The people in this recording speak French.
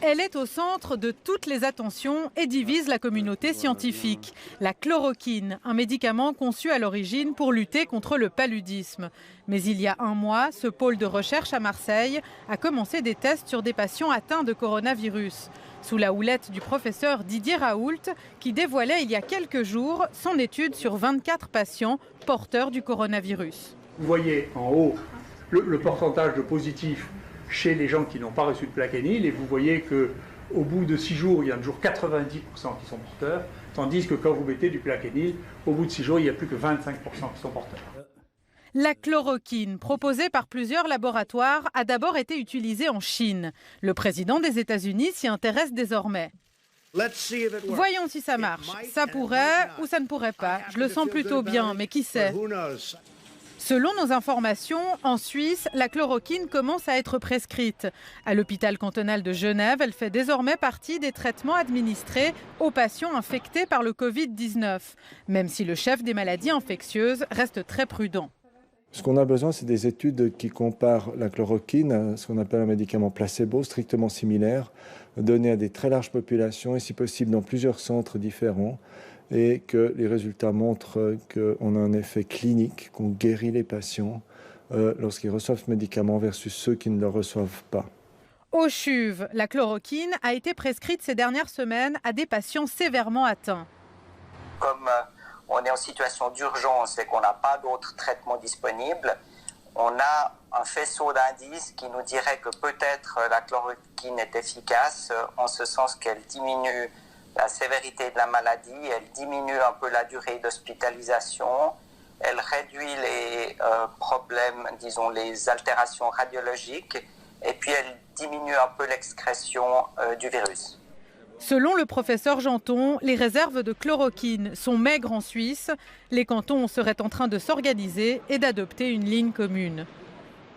Elle est au centre de toutes les attentions et divise la communauté scientifique. La chloroquine, un médicament conçu à l'origine pour lutter contre le paludisme. Mais il y a un mois, ce pôle de recherche à Marseille a commencé des tests sur des patients atteints de coronavirus. Sous la houlette du professeur Didier Raoult, qui dévoilait il y a quelques jours son étude sur 24 patients porteurs du coronavirus. Vous voyez en haut le pourcentage de positifs chez les gens qui n'ont pas reçu de plaquenil et vous voyez qu'au bout de 6 jours, il y a toujours 90% qui sont porteurs, tandis que quand vous mettez du plaquenil, au bout de 6 jours, il n'y a plus que 25% qui sont porteurs. La chloroquine, proposée par plusieurs laboratoires, a d'abord été utilisée en Chine. Le président des États-Unis s'y intéresse désormais. Voyons si ça marche. Ça pourrait ou ça ne pourrait pas. Je le sens plutôt bien, mais qui sait ? Selon nos informations, en Suisse, la chloroquine commence à être prescrite. À l'hôpital cantonal de Genève, elle fait désormais partie des traitements administrés aux patients infectés par le Covid-19, même si le chef des maladies infectieuses reste très prudent. Ce qu'on a besoin, c'est des études qui comparent la chloroquine à ce qu'on appelle un médicament placebo, strictement similaire, donné à des très larges populations et si possible dans plusieurs centres différents, et que les résultats montrent qu'on a un effet clinique, qu'on guérit les patients lorsqu'ils reçoivent ce médicament versus ceux qui ne le reçoivent pas. Au CHUV, la chloroquine a été prescrite ces dernières semaines à des patients sévèrement atteints. Comme on est en situation d'urgence et qu'on n'a pas d'autres traitements disponibles, on a un faisceau d'indices qui nous dirait que peut-être la chloroquine est efficace en ce sens qu'elle diminue la sévérité de la maladie, elle diminue un peu la durée d'hospitalisation, elle réduit les problèmes, disons les altérations radiologiques, et puis elle diminue un peu l'excrétion du virus. Selon le professeur Janton, les réserves de chloroquine sont maigres en Suisse. Les cantons seraient en train de s'organiser et d'adopter une ligne commune.